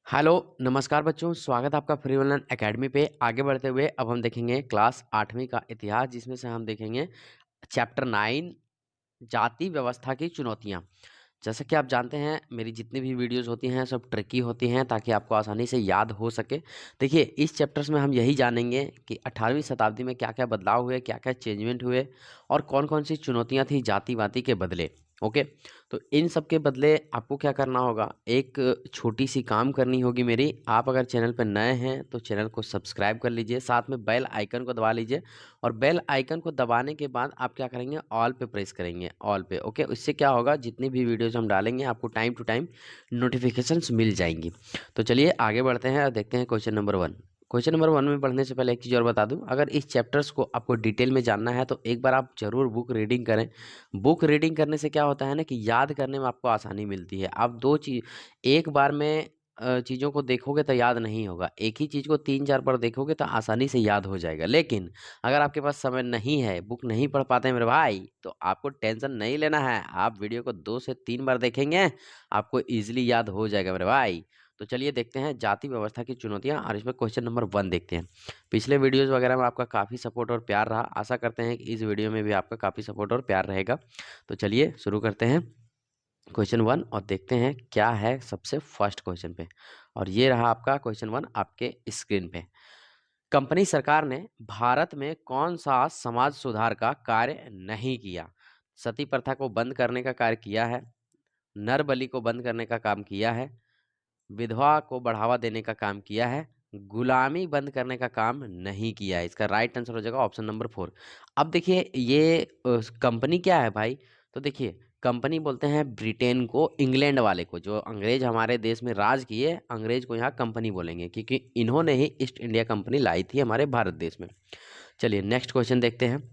Hello, नमस्कार बच्चों, स्वागत है आपका फ्री ऑनलाइन एकेडमी पे। आगे बढ़ते हुए अब हम देखेंगे क्लास 8वीं का इतिहास, जिसमें से हम देखेंगे चैप्टर 9 जाति व्यवस्था की चुनौतियाँ। जैसा कि आप जानते हैं, मेरी जितनी भी वीडियोस होती हैं सब ट्रिकी होती हैं ताकि आपको आसानी से याद हो सके। देखिए, इस चैप्टर्स में हम यही जानेंगे कि 18वीं शताब्दी में क्या-क्या बदलाव हुए, क्या-क्या चेंजमेंट हुए और कौन-कौन सी चुनौतियाँ थी जाति-वाति के बदले। ओके, तो इन सब के बदले आपको क्या करना होगा, एक छोटी सी काम करनी होगी मेरी। आप अगर चैनल पर नए हैं तो चैनल को सब्सक्राइब कर लीजिए, साथ में बेल आइकन को दबा लीजिए और बेल आइकन को दबाने के बाद आप क्या करेंगे, ऑल पे प्रेस करेंगे, ऑल पे। ओके, इससे क्या होगा, जितनी भी वीडियोस हम डालेंगे आपको टाइम टू टाइम नोटिफिकेशंस मिल जाएंगी। तो चलिए आगे बढ़ते हैं और देखते हैं क्वेश्चन नंबर 1। क्वेश्चन नंबर 1 में पढ़ने से पहले एक चीज़ और बता दूं, अगर इस चैप्टर्स को आपको डिटेल में जानना है तो एक बार आप जरूर बुक रीडिंग करें। बुक रीडिंग करने से क्या होता है ना कि याद करने में आपको आसानी मिलती है। आप दो चीज एक बार में चीज़ों को देखोगे तो याद नहीं होगा, एक ही चीज़ को 3-4 बार देखोगे तो आसानी से याद हो जाएगा। लेकिन अगर आपके पास समय नहीं है, बुक नहीं पढ़ पाते हैं मेरे भाई, तो आपको टेंशन नहीं लेना है। आप वीडियो को 2 से 3 बार देखेंगे, आपको ईज़िली याद हो जाएगा मेरे भाई। तो चलिए देखते हैं जाति व्यवस्था की चुनौतियाँ और इसमें क्वेश्चन नंबर 1 देखते हैं। पिछले वीडियोज़ वगैरह में आपका काफ़ी सपोर्ट और प्यार रहा। आशा करते हैं कि इस वीडियो में भी आपका काफ़ी सपोर्ट और प्यार रहेगा। तो चलिए शुरू करते हैं क्वेश्चन 1 और देखते हैं क्या है सबसे फर्स्ट क्वेश्चन पे। और ये रहा आपका क्वेश्चन 1 आपके स्क्रीन पे। कंपनी सरकार ने भारत में कौन सा समाज सुधार का कार्य नहीं किया? सती प्रथा को बंद करने का कार्य किया है, नर बलि को बंद करने का काम किया है, विधवा को बढ़ावा देने का काम किया है, गुलामी बंद करने का काम नहीं किया है। इसका राइट आंसर हो जाएगा ऑप्शन नंबर 4। अब देखिए ये कंपनी क्या है भाई, तो देखिए कंपनी बोलते हैं ब्रिटेन को, इंग्लैंड वाले को, जो अंग्रेज हमारे देश में राज किए, अंग्रेज को यहाँ कंपनी बोलेंगे क्योंकि इन्होंने ही ईस्ट इंडिया कंपनी लाई थी हमारे भारत देश में। चलिए नेक्स्ट क्वेश्चन देखते हैं।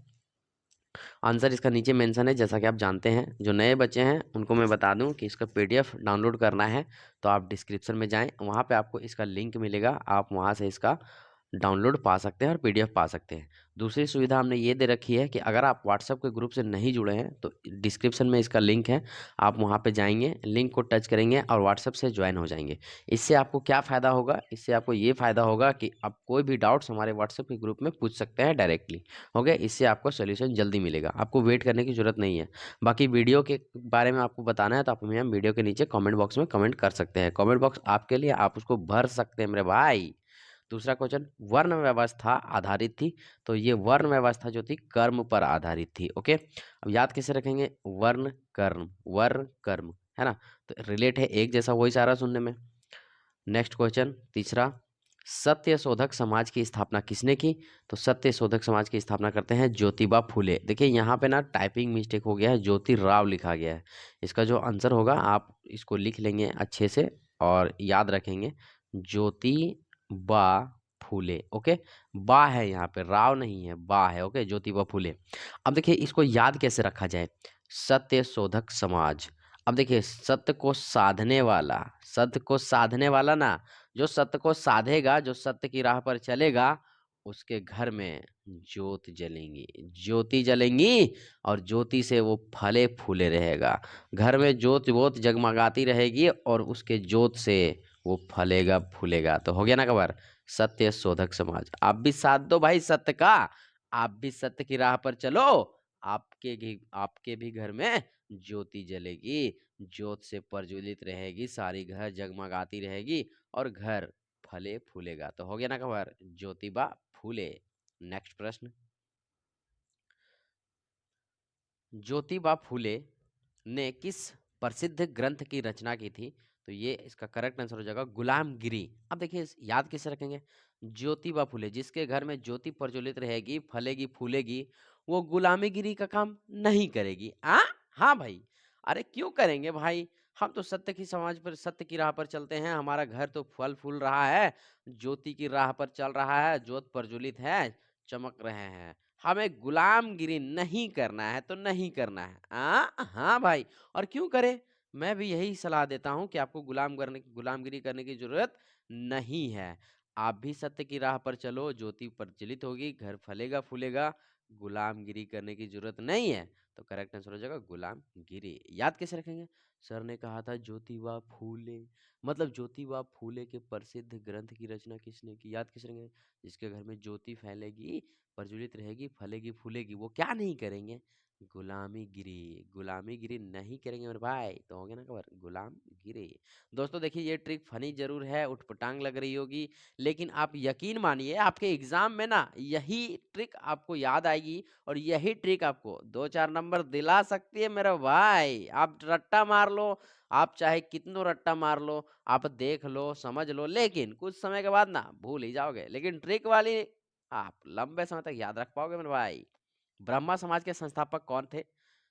आंसर इसका नीचे मेंशन है, जैसा कि आप जानते हैं। जो नए बच्चे हैं उनको मैं बता दूं कि इसका पीडीएफ डाउनलोड करना है तो आप डिस्क्रिप्शन में जाएं, वहां पे आपको इसका लिंक मिलेगा, आप वहां से इसका डाउनलोड पा सकते हैं और पीडीएफ पा सकते हैं। दूसरी सुविधा हमने ये दे रखी है कि अगर आप व्हाट्सएप के ग्रुप से नहीं जुड़े हैं तो डिस्क्रिप्शन में इसका लिंक है, आप वहां पे जाएंगे, लिंक को टच करेंगे और व्हाट्सएप से ज्वाइन हो जाएंगे। इससे आपको क्या फ़ायदा होगा, इससे आपको ये फ़ायदा होगा कि आप कोई भी डाउट्स हमारे व्हाट्सएप के ग्रुप में पूछ सकते हैं डायरेक्टली। हो गया, इससे आपको सोल्यूशन जल्दी मिलेगा, आपको वेट करने की जरूरत नहीं है। बाकी वीडियो के बारे में आपको बताना है तो आप हमें वीडियो के नीचे कमेंट बॉक्स में कमेंट कर सकते हैं। कमेंट बॉक्स आपके लिए, आप उसको भर सकते हैं मेरे भाई। दूसरा क्वेश्चन, वर्ण व्यवस्था आधारित थी, तो ये वर्ण व्यवस्था जो थी कर्म पर आधारित थी। ओके, अब याद कैसे रखेंगे, वर्ण कर्म, वर्ण कर्म, है ना, तो रिलेट है, एक जैसा वही सारा सुनने में। नेक्स्ट क्वेश्चन तीसरा, सत्य शोधक समाज की स्थापना किसने की? तो सत्य शोधक समाज की स्थापना करते हैं ज्योतिबा फूले। देखिए यहाँ पे ना टाइपिंग मिस्टेक हो गया है, ज्योति राव लिखा गया है। इसका जो आंसर होगा आप इसको लिख लेंगे अच्छे से और याद रखेंगे, ज्योति बा फूले। ओके, बा है यहाँ पे, राव नहीं है, बा है। ओके, ज्योतिबा फूले। अब देखिए इसको याद कैसे रखा जाए, सत्य शोधक समाज। अब देखिए सत्य को साधने वाला, सत्य को साधने वाला ना, जो सत्य को साधेगा, जो सत्य की राह पर चलेगा, उसके घर में ज्योत जलेंगी, ज्योति जलेंगी और ज्योति से वो फले फूले रहेगा। घर में ज्योत वोत जगमगाती रहेगी और उसके ज्योत से वो फलेगा फूलेगा। तो हो गया ना कवर, सत्य शोधक समाज। आप भी साथ दो भाई सत्य का, आप भी सत्य की राह पर चलो, आपके भी घर में ज्योति जलेगी, ज्योत से प्रज्वलित रहेगी, सारी घर जगमगाती रहेगी और घर फले फूलेगा। तो हो गया ना कवर, ज्योतिबा फूले। नेक्स्ट प्रश्न, ज्योतिबा फूले ने किस प्रसिद्ध ग्रंथ की रचना की थी? तो ये इसका करेक्ट आंसर हो जाएगा गुलामगिरी। अब देखिए याद कैसे रखेंगे, ज्योतिबा फूले, जिसके घर में ज्योति प्रज्वलित रहेगी, फलेगी फूलेगी, वो गुलामीगिरी का काम नहीं करेगी। हाँ भाई, अरे क्यों करेंगे भाई, हम तो सत्य की समाज पर, सत्य की राह पर चलते हैं, हमारा घर तो फल फूल रहा है, ज्योति की राह पर चल रहा है, ज्योत प्रज्वलित है, चमक रहे हैं। हमें गुलामगिरी नहीं करना है तो नहीं करना है। हाँ भाई, और क्यों करे, मैं भी यही सलाह देता हूं कि आपको गुलामगिरी करने की जरूरत नहीं है। आप भी सत्य की राह पर चलो, ज्योति प्रज्वलित होगी, घर फलेगा फूलेगा, गुलामगिरी करने की जरूरत नहीं है। तो करेक्ट आंसर हो जाएगा गुलामगिरी। याद कैसे रखेंगे? सर ने कहा था ज्योतिबा फूले, मतलब ज्योतिबा फूले के प्रसिद्ध ग्रंथ की रचना किसने की? याद कैसे रखेंगे? जिसके घर में ज्योति फैलेगी, प्रज्वलित रहेगी, फलेगी फूलेगी, वो क्या नहीं करेंगे? गुलामीगिरी। गुलामीगिरी नहीं करेंगे मेरे भाई। तो हो गया ना कवर, गुलामगिरी। दोस्तों देखिए, ये ट्रिक फनी जरूर है, उठपटांग लग रही होगी, लेकिन आप यकीन मानिए आपके एग्जाम में ना यही ट्रिक आपको याद आएगी और यही ट्रिक आपको 2-4 नंबर दिला सकती है मेरा भाई। आप रट्टा मार लो, आप चाहे कितनो रट्टा मार लो, आप देख लो, समझ लो, लेकिन कुछ समय के बाद ना भूल ही जाओगे, लेकिन ट्रिक वाली आप लंबे समय तक याद रख पाओगे मेरे भाई। ब्रह्मा समाज के संस्थापक कौन थे?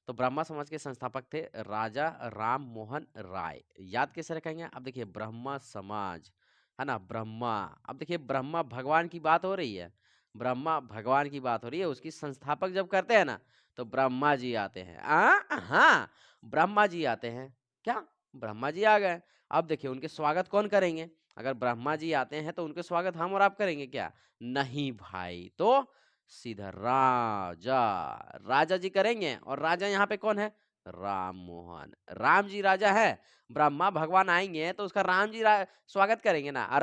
तो ब्रह्मा समाज के संस्थापक थे राजा राम मोहन राय। याद कैसे रखेंगे? अब देखिए ब्रह्मा समाज है ना, ब्रह्मा, अब देखिए ब्रह्मा भगवान की बात हो रही है, ब्रह्मा भगवान की बात हो रही है, उसकी संस्थापक जब करते हैं ना तो ब्रह्मा जी आते हैं। हाँ, ब्रह्मा जी आते हैं। क्या? ब्रह्मा जी आ गए। अब देखिए उनके स्वागत कौन करेंगे? अगर ब्रह्मा जी आते हैं तो उनके स्वागत हम और आप करेंगे क्या? नहीं भाई, तो सीधा राजा, राजा जी करेंगे। और राजा यहाँ पे कौन है? राम मोहन, राम जी राजा है। ब्रह्मा भगवान आएंगे तो उसका राम जी स्वागत करेंगे ना। और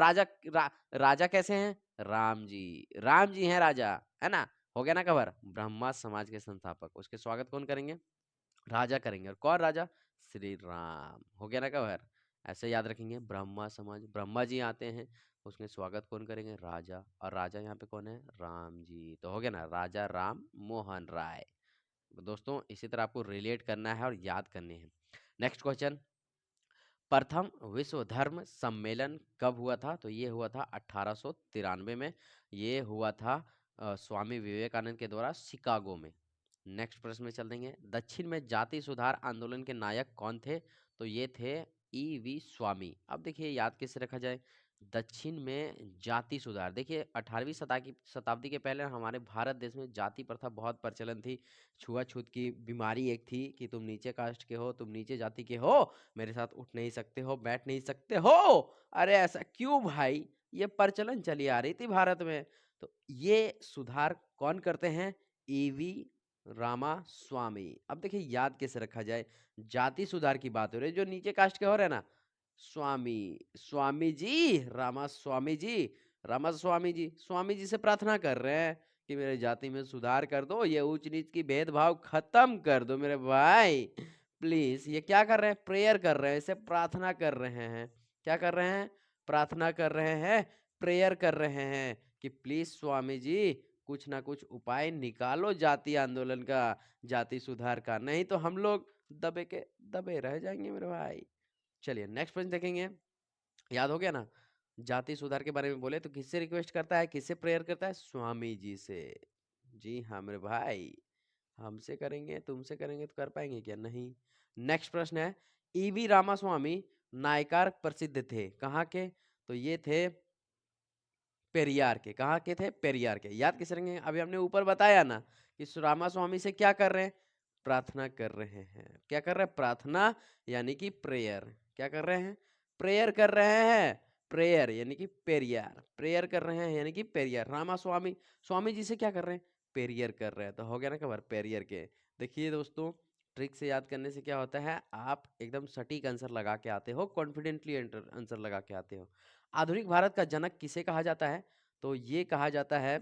राजा कैसे हैं? राम जी, राम जी हैं राजा, है ना। हो गया ना कवर। ब्रह्मा समाज के संस्थापक, उसके स्वागत कौन करेंगे? राजा करेंगे। और कौन राजा? श्री राम। हो गया ना कवर। ऐसे याद रखेंगे, ब्रह्मा समाज, ब्रह्मा जी आते हैं, उसके स्वागत कौन करेंगे? राजा। और राजा यहाँ पे कौन है? राम जी। तो हो गया ना, राजा राम मोहन राय। दोस्तों इसी तरह आपको रिलेट करना है और याद करने हैं। नेक्स्ट क्वेश्चन, प्रथम विश्व धर्म सम्मेलन कब हुआ था? तो ये हुआ था 1893 में। ये हुआ था स्वामी विवेकानंद के द्वारा शिकागो में। नेक्स्ट प्रश्न में चल देंगे, दक्षिण में जाति सुधार आंदोलन के नायक कौन थे? तो ये थे वी स्वामी। अब देखिए याद कैसे रखा जाए, दक्षिण में जाति सुधार, देखिए 18वीं शताब्दी के पहले हमारे भारत देश में जाति प्रथा बहुत प्रचलन थी। छुआछूत की बीमारी एक थी कि तुम नीचे कास्ट के हो, तुम नीचे जाति के हो, मेरे साथ उठ नहीं सकते हो, बैठ नहीं सकते हो। अरे ऐसा क्यों भाई? ये प्रचलन चली आ रही थी भारत में। तो ये सुधार कौन करते हैं? वी रामा स्वामी। अब देखिए याद कैसे रखा जाए, जाति सुधार की बात हो रही है, जो नीचे कास्ट के हो रहे हैं ना, स्वामी, स्वामी जी, रामा स्वामी जी, रामा स्वामी जी, स्वामी जी से प्रार्थना कर रहे हैं कि मेरे जाति में सुधार कर दो, ये ऊंच नीच की भेदभाव खत्म कर दो मेरे भाई प्लीज। ये क्या कर रहे हैं? प्रेयर कर रहे हैं, इसे प्रार्थना कर रहे हैं। क्या कर रहे हैं? प्रार्थना कर रहे हैं, प्रेयर कर रहे हैं कि प्लीज स्वामी जी कुछ ना कुछ उपाय निकालो जाति आंदोलन का, जाति सुधार का, नहीं तो हम लोग दबे के दबे रह जाएंगे मेरे भाई। चलिए नेक्स्ट प्रश्न देखेंगे। याद हो गया ना, जाति सुधार के बारे में बोले तो किससे रिक्वेस्ट करता है, किससे प्रेयर करता है? स्वामी जी से। जी हाँ मेरे भाई, हमसे करेंगे तुमसे करेंगे तो कर पाएंगे क्या? नहीं। नेक्स्ट प्रश्न है, वी रामास्वामी नायकार प्रसिद्ध थे, कहाँ के? तो ये थे पेरियार के। कहाँ के थे? पेरियार के। याद किस रखेंगे? अभी हमने ऊपर बताया ना कि रामास्वामी से क्या कर रहे हैं? प्रार्थना कर रहे हैं। क्या कर रहे हैं? प्रार्थना यानी कि प्रेयर। क्या कर रहे हैं? प्रेयर कर रहे हैं। प्रेयर यानी कि पेरियार, प्रेयर कर रहे हैं यानी कि पेरियार। रामास्वामी स्वामी जी से क्या कर रहे हैं? पेरियर कर रहे हैं। तो हो गया ना खबर, पेरियर के। देखिए दोस्तों, ट्रिक से याद करने से क्या होता है, आप एकदम सटीक आंसर लगा के आते हो, कॉन्फिडेंटली आंसर लगा के आते हो। आधुनिक भारत का जनक किसे कहा जाता है? तो ये कहा जाता है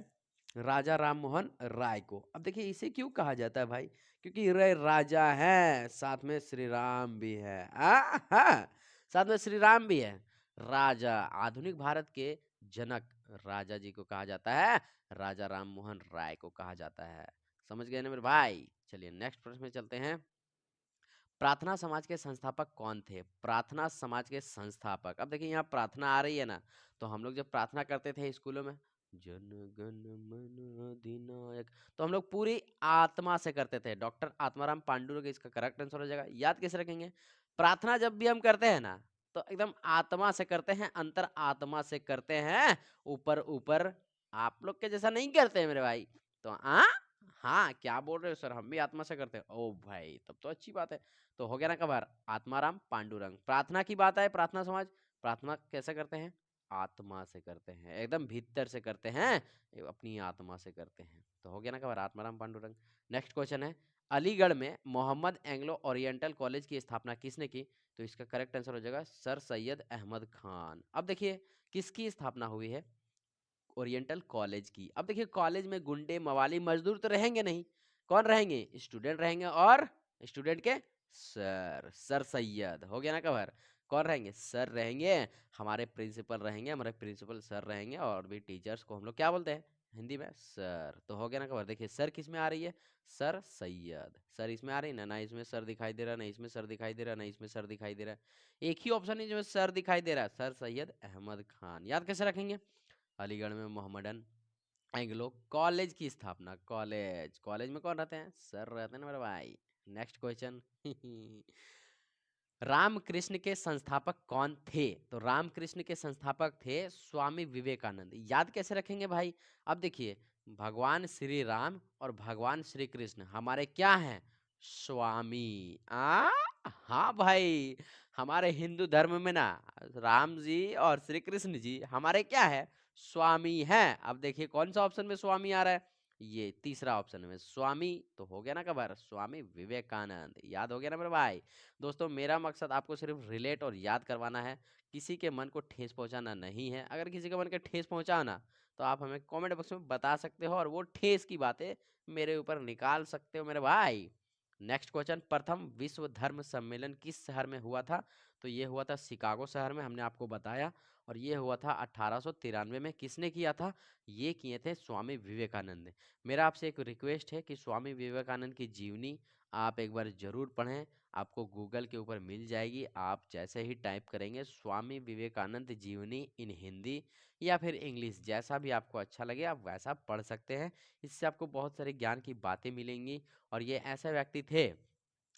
राजा राम मोहन राय को। अब देखिए इसे क्यों कहा जाता है भाई? क्योंकि ये राजा है, साथ में श्री राम भी है। हाँ, साथ में श्री राम भी है। राजा, आधुनिक भारत के जनक राजा जी को कहा जाता है, राजा राम मोहन राय को कहा जाता है। समझ गए ना मेरे भाई? चलिए नेक्स्ट प्रश्न में चलते हैं। प्रार्थना समाज के संस्थापक कौन थे? प्रार्थना समाज के संस्थापक, अब देखिए यहाँ प्रार्थना आ रही है ना, तो हम लोग जब प्रार्थना करते थे स्कूलों में, जन गण मन अधिनायक, तो हम लोग पूरी आत्मा से करते थे। डॉक्टर आत्माराम पांडुरंग इसका करेक्ट आंसर हो जाएगा। याद कैसे रखेंगे? प्रार्थना जब भी हम करते हैं ना तो एकदम आत्मा से करते हैं, अंतर आत्मा से करते हैं, ऊपर ऊपर आप लोग के जैसा नहीं करते हैं मेरे भाई। तो हाँ, क्या बोल रहे हो सर, हम भी आत्मा से करते हैं। ओ भाई तब तो अच्छी बात है। तो हो गया ना कबार, आत्माराम पांडुरंग। प्रार्थना की बात है, प्रार्थना समाज प्रार्थना कैसे करते हैं? आत्मा से करते हैं, एकदम भीतर से करते हैं, अपनी आत्मा से करते हैं। तो हो गया ना कबार, आत्माराम पांडुरंग। नेक्स्ट क्वेश्चन है, अलीगढ़ में मोहम्मद एंग्लो ओरिएंटल कॉलेज की स्थापना किसने की? तो इसका करेक्ट आंसर हो जाएगा सर सैयद अहमद खान। अब देखिए किसकी स्थापना हुई है? ओरिएंटल कॉलेज की। अब देखिए कॉलेज में गुंडे मवाली मजदूर तो रहेंगे नहीं, कौन रहेंगे? स्टूडेंट रहेंगे, और स्टूडेंट के सर, सर सैयद हो गया ना कवर। कौन रहेंगे? सर रहेंगे, हमारे प्रिंसिपल रहेंगे, हमारे प्रिंसिपल सर रहेंगे, और भी टीचर्स को हम लोग क्या बोलते हैं हिंदी में? सर। तो हो गया ना कवर। देखिए सर किस में आ रही है? सर सैयद। सर इसमें आ रही है ना? ना इसमें सर दिखाई दे रहा, ना इसमें सर दिखाई दे रहा, ना इसमें सर दिखाई दे रहा है। एक ही ऑप्शन है जिसमें सर दिखाई दे रहा है, सर सैयद अहमद खान। याद कैसे रखेंगे? अलीगढ़ में मोहम्मडन एंग्लो कॉलेज की स्थापना। कॉलेज, कॉलेज में कौन रहते हैं? सर रहते हैं ना मेरे भाई। नेक्स्ट क्वेश्चन रामकृष्ण के संस्थापक कौन थे? तो रामकृष्ण के संस्थापक थे स्वामी विवेकानंद। याद कैसे रखेंगे भाई? अब देखिए भगवान श्री राम और भगवान श्री कृष्ण हमारे क्या हैं? स्वामी। आ हाँ भाई, हमारे हिंदू धर्म में ना राम जी और श्री कृष्ण जी हमारे क्या है? स्वामी हैं। अब देखिए कौन सा ऑप्शन में स्वामी आ रहा है? ये तीसरा ऑप्शन में स्वामी। तो हो गया ना कबर, स्वामी विवेकानंद। याद हो गया ना मेरे भाई। दोस्तों मेरा मकसद आपको सिर्फ रिलेट और याद करवाना है, किसी के मन को ठेस पहुंचाना नहीं है। अगर किसी के मन के ठेस पहुंचाओ ना तो आप हमें कमेंट बॉक्स में बता सकते हो, और वो ठेस की बातें मेरे ऊपर निकाल सकते हो मेरे भाई। नेक्स्ट क्वेश्चन, प्रथम विश्व धर्म सम्मेलन किस शहर में हुआ था? तो ये हुआ था शिकागो शहर में, हमने आपको बताया। और ये हुआ था 1893 में। किसने किया था? ये किए थे स्वामी विवेकानंद ने। मेरा आपसे एक रिक्वेस्ट है कि स्वामी विवेकानंद की जीवनी आप एक बार जरूर पढ़ें। आपको गूगल के ऊपर मिल जाएगी। आप जैसे ही टाइप करेंगे स्वामी विवेकानंद जीवनी इन हिंदी या फिर इंग्लिश, जैसा भी आपको अच्छा लगे आप वैसा पढ़ सकते हैं। इससे आपको बहुत सारे ज्ञान की बातें मिलेंगी। और ये ऐसे व्यक्ति थे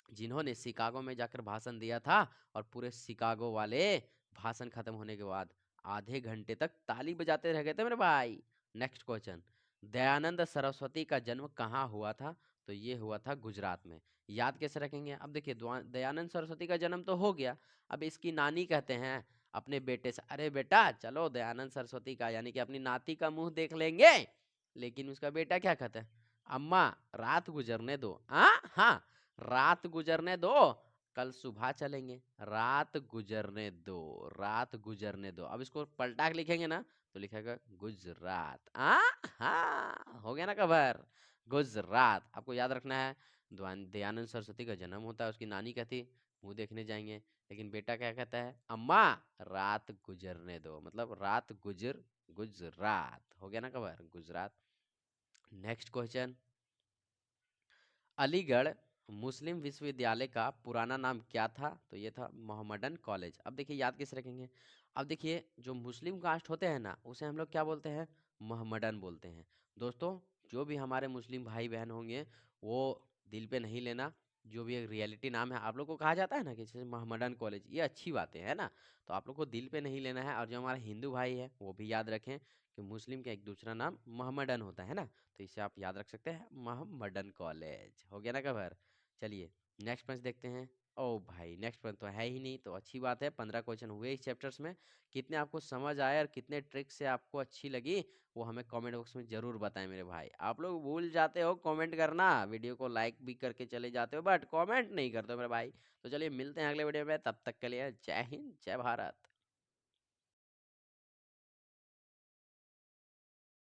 जिन्होंने शिकागो में जाकर भाषण दिया था, और पूरे शिकागो वाले भाषण खत्म होने के बाद आधे घंटे तक ताली बजाते रह गए थे मेरे भाई। नेक्स्ट क्वेश्चन, दयानंद सरस्वती का जन्म कहाँ हुआ था? तो ये हुआ था गुजरात में। याद कैसे रखेंगे? अब देखिए दयानंद सरस्वती का जन्म तो हो गया, अब इसकी नानी कहते हैं अपने बेटे से, अरे बेटा चलो दयानंद सरस्वती का यानी कि अपनी नाती का मुंह देख लेंगे। लेकिन उसका बेटा क्या कहता है? अम्मा रात गुजरने दो। हाँ, रात गुजरने दो, कल सुबह चलेंगे। रात गुजरने दो, रात गुजरने दो। अब इसको पलटा के लिखेंगे ना तो लिखेगा गुजरात। हाँ, हो गया ना कवर। गुजरात आपको याद रखना है। दयानंद सरस्वती का जन्म होता है, उसकी नानी कहती मुंह देखने जाएंगे, लेकिन बेटा क्या कहता है? अम्मा रात गुजरने दो, मतलब रात गुजर, गुजरात हो गया ना cover, Gujarat. Next question, Aligarh Muslim Vishwavidyalaya का पुराना नाम क्या था? तो ये था मोहम्मडन कॉलेज। अब देखिए याद कैसे रखेंगे? अब देखिए जो मुस्लिम कास्ट होते हैं ना उसे हम लोग क्या बोलते हैं? मोहम्मडन बोलते हैं। दोस्तों जो भी हमारे मुस्लिम भाई बहन होंगे वो दिल पे नहीं लेना। जो भी एक रियलिटी नाम है आप लोग को कहा जाता है ना कि जैसे मोहम्मडन कॉलेज, ये अच्छी बातें है ना, तो आप लोग को दिल पे नहीं लेना है। और जो हमारे हिंदू भाई है वो भी याद रखें कि मुस्लिम का एक दूसरा नाम मोहम्मडन होता है ना, तो इसे आप याद रख सकते हैं, मोहम्मडन कॉलेज हो गया ना कवर। चलिए नेक्स्ट पंच देखते हैं। ओ भाई नेक्स्ट पंच तो है ही नहीं, तो अच्छी बात है। 15 क्वेश्चन हुए इस चैप्टर्स में। कितने आपको समझ आए और कितने ट्रिक से आपको अच्छी लगी वो हमें कमेंट बॉक्स में जरूर बताएं मेरे भाई। आप लोग भूल जाते हो कमेंट करना, वीडियो को लाइक भी करके चले जाते हो बट कमेंट नहीं करते हो मेरे भाई। तो चलिए मिलते हैं अगले वीडियो में, तब तक के लिए जय हिंद जय भारत।